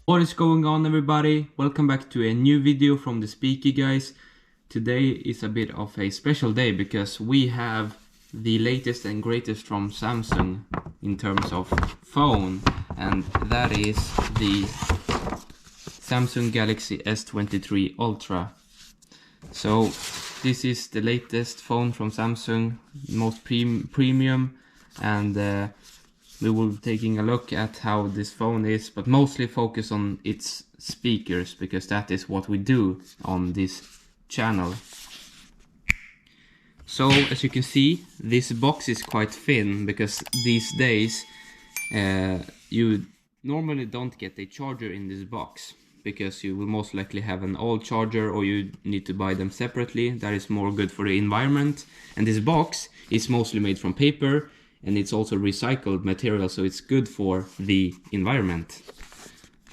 What is going on, everybody? Welcome back to a new video from the Speaky guys. Today is a bit of a special day because we have the latest and greatest from Samsung in terms of phone, and that is the Samsung Galaxy S23 Ultra. So this is the latest phone from Samsung, most premium, and we will be taking a look at how this phone is, but mostly focus on its speakers, because that is what we do on this channel. So as you can see, this box is quite thin, because these days you normally don't get a charger in this box, because you will most likely have an old charger or you need to buy them separately. That is more good for the environment. And this box is mostly made from paper, and it's also recycled material, so it's good for the environment.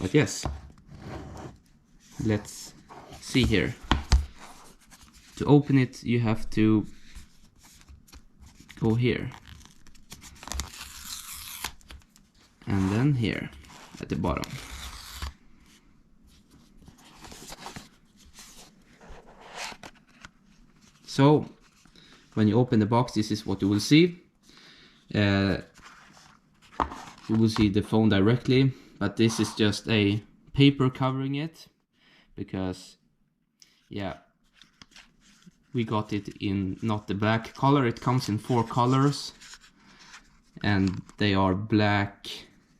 But yes, let's see here. To open it, you have to go here, and then here at the bottom. So when you open the box, this is what you will see. You will see the phone directly, but this is just a paper covering it, because yeah, we got it in not the black color. It comes in 4 colors, and they are black,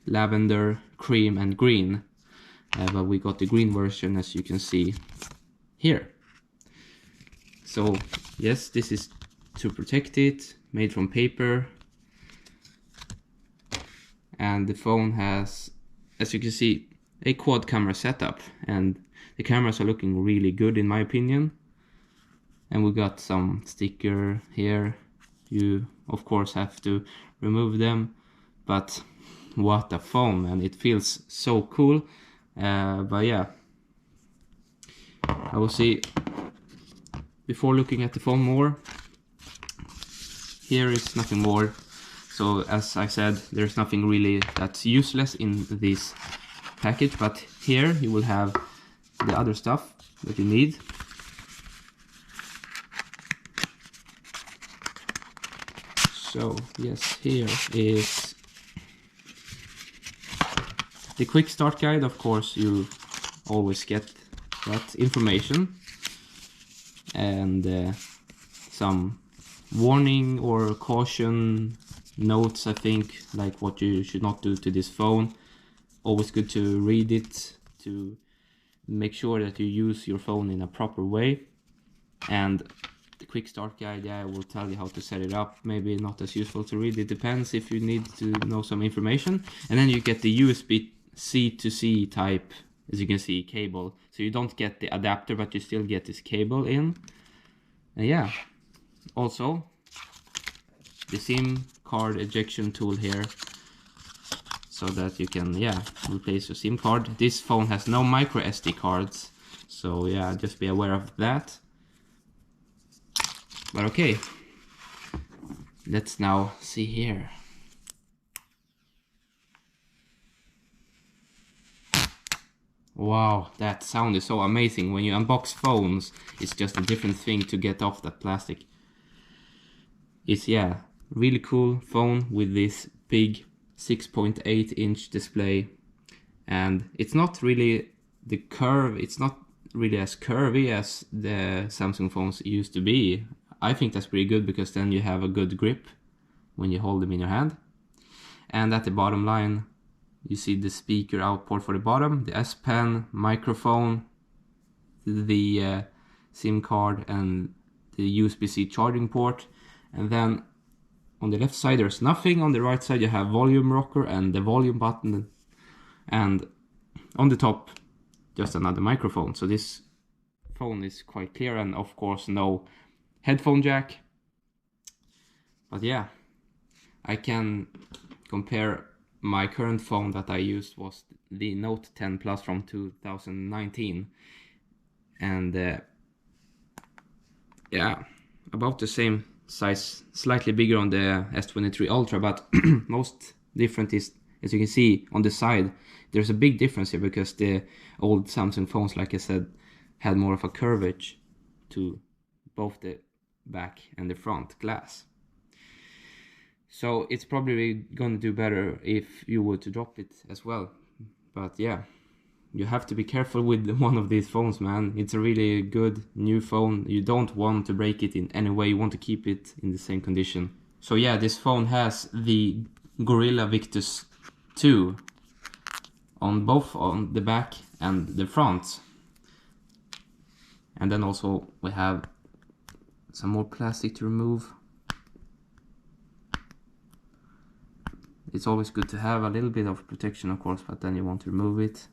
lavender, cream and green, but we got the green version, as you can see here. So yes, this is to protect it, made from paper. And the phone has, as you can see, a quad camera setup, and the cameras are looking really good in my opinion. And we got some sticker here. You of course have to remove them, but what a phone, and it feels so cool. But yeah, I will see, before looking at the phone more, here is nothing more. So as I said, there's nothing really that's useless in this package, but here you will have the other stuff that you need. So yes, here is the quick start guide. Of course, you always get that information, and some warning or caution notes, I think, like what you should not do to this phone. Always good to read it to make sure that you use your phone in a proper way. And the quick start guide, yeah, I will tell you how to set it up. Maybe not as useful to read, it depends if you need to know some information. And then you get the USB-C to C type, as you can see, cable. So you don't get the adapter, but you still get this cable in. And yeah, also the SIM card ejection tool here, so that you can, yeah, replace your SIM card. This phone has no micro SD cards, so yeah, just be aware of that. But okay, let's now see here. Wow, that sound is so amazing. When you unbox phones, it's just a different thing to get off that plastic. It's, yeah, really cool phone with this big 6.8 inch display, and it's not really the curve, it's not really as curvy as the Samsung phones used to be. I think that's pretty good, because then you have a good grip when you hold them in your hand. And at the bottom line, you see the speaker out port for the bottom, the S Pen, microphone, the SIM card, and the USB-C charging port. And then on the left side there's nothing. On the right side you have volume rocker and the volume button, and on the top just another microphone. So this phone is quite clear, and of course no headphone jack. But yeah, I can compare. My current phone that I used was the Note 10 Plus from 2019, and yeah, about the same size, slightly bigger on the S23 Ultra, but most different is As you can see on the side, there's a big difference here because the old Samsung phones, like I said, had more of a curvature to both the back and the front glass. So it's probably gonna do better if you were to drop it as well. But yeah, you have to be careful with one of these phones, man. It's a really good new phone. You don't want to break it in any way. You want to keep it in the same condition. So yeah, this phone has the Gorilla Victus 2 on both on the back and the front. And then also we have some more plastic to remove. It's always good to have a little bit of protection, of course, but then you want to remove it.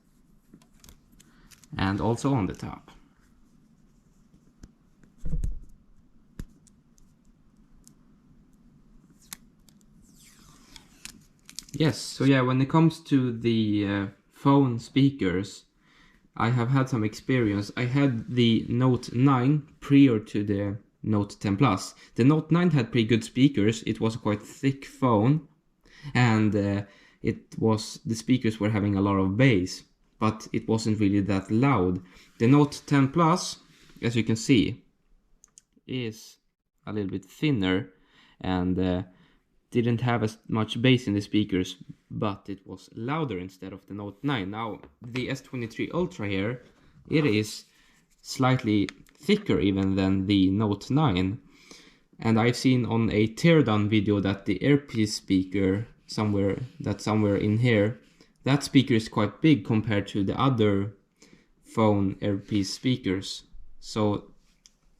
And also on the top. Yes, so yeah, when it comes to the phone speakers, I have had some experience. I had the Note 9 prior to the Note 10 Plus. The Note 9 had pretty good speakers. It was a quite thick phone, and the speakers were having a lot of bass, but it wasn't really that loud. The Note 10 Plus, as you can see, is a little bit thinner and didn't have as much bass in the speakers, but it was louder instead of the Note 9. Now, the S23 Ultra here, it is slightly thicker even than the Note 9. And I've seen on a teardown video that the earpiece speaker, somewhere in here, that speaker is quite big compared to the other phone earpiece speakers. So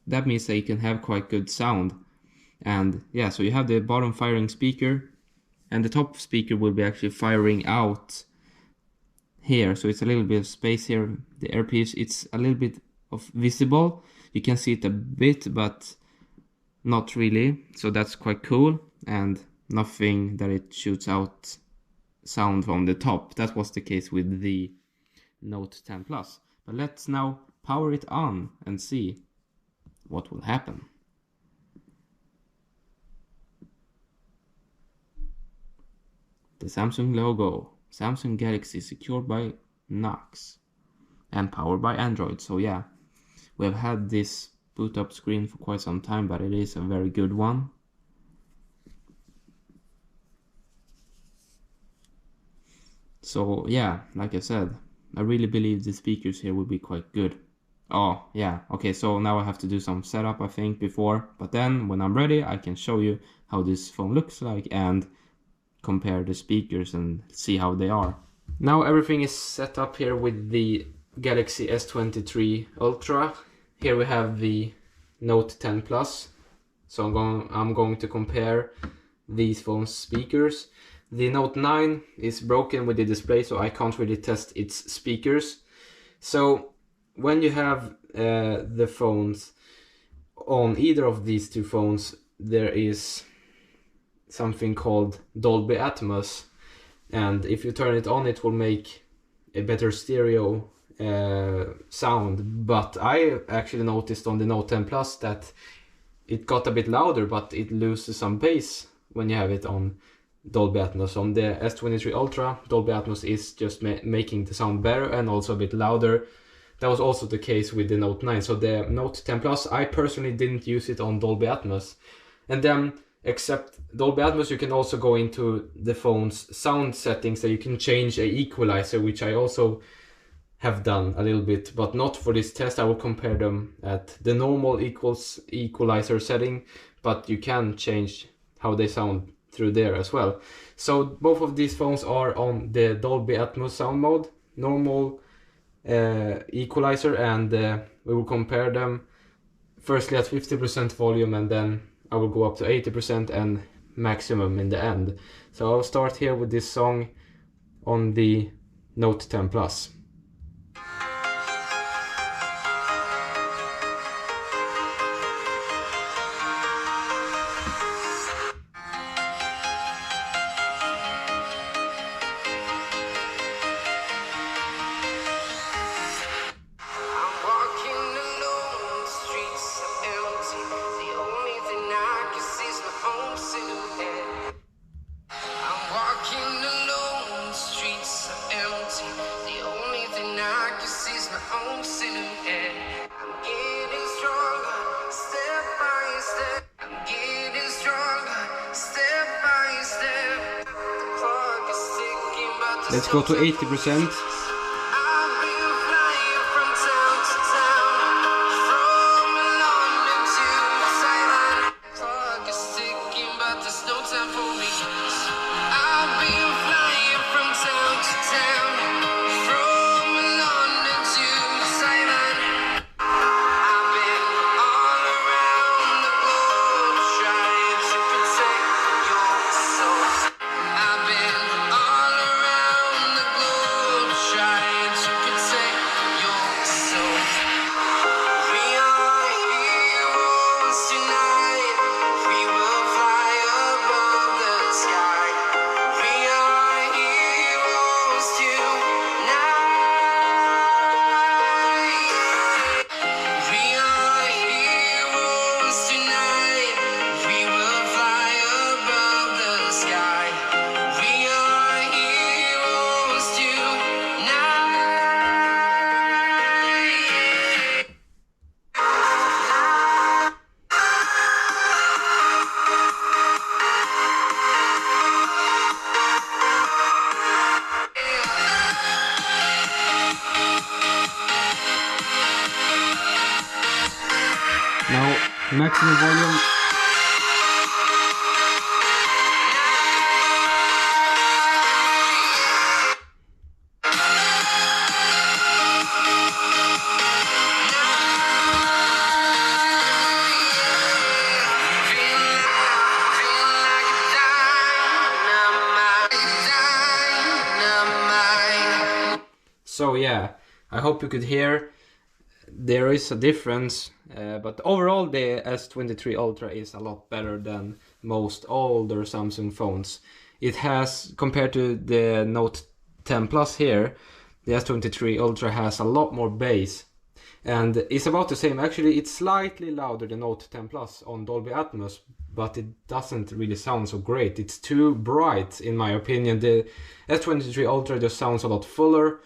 that means that you can have quite good sound. And yeah, so you have the bottom firing speaker, and the top speaker will be actually firing out here. So it's a little bit of space here. The earpiece, it's a little bit of visible. You can see it a bit, but not really. So that's quite cool, and nothing that it shoots out sound from the top. That was the case with the Note 10 Plus. But let's now power it on and see what will happen. The Samsung logo, Samsung Galaxy, secured by Knox and powered by Android. So yeah, we have had this boot up screen for quite some time, but it is a very good one. So yeah, like I said, I really believe the speakers here will be quite good. Oh yeah, okay, so now I have to do some setup, I think, before, but then when I'm ready I can show you how this phone looks like and compare the speakers and see how they are. Now everything is set up here with the Galaxy S23 Ultra. Here we have the Note 10 Plus. So I'm going to compare these phones' speakers. The Note 9 is broken with the display, so I can't really test its speakers. So when you have the phones on either of these two phones, there is something called Dolby Atmos, and if you turn it on it will make a better stereo sound. But I actually noticed on the Note 10 Plus that it got a bit louder, but it loses some bass when you have it on Dolby Atmos. On the S23 Ultra, Dolby Atmos is just making the sound better and also a bit louder. That was also the case with the Note 9. So the Note 10 Plus, I personally didn't use it on Dolby Atmos. And then, except Dolby Atmos, you can also go into the phone's sound settings, so you can change a equalizer, which I also have done a little bit, but not for this test. I will compare them at the normal equalizer setting, but you can change how they sound through there as well. So both of these phones are on the Dolby Atmos sound mode, normal equalizer, and we will compare them firstly at 50% volume, and then I will go up to 80% and maximum in the end. So I'll start here with this song on the Note 10 Plus. Let's go to 80%. Now, maximum volume. So yeah, I hope you could hear. There is a difference, but overall the S23 Ultra is a lot better than most older Samsung phones. It has, compared to the Note 10 Plus here, the S23 Ultra has a lot more bass. And it's about the same. Actually, it's slightly louder than Note 10 Plus on Dolby Atmos, but it doesn't really sound so great. It's too bright, in my opinion. The S23 Ultra just sounds a lot fuller,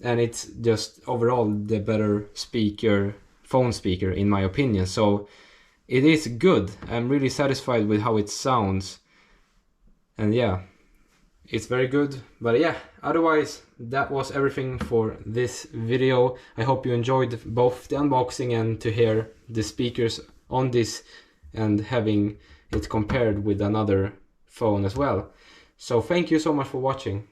and it's just overall the better speaker, phone speaker, in my opinion. So it is good. I'm really satisfied with how it sounds. And yeah, it's very good. But yeah, otherwise that was everything for this video. I hope you enjoyed both the unboxing and to hear the speakers on this and having it compared with another phone as well. So thank you so much for watching.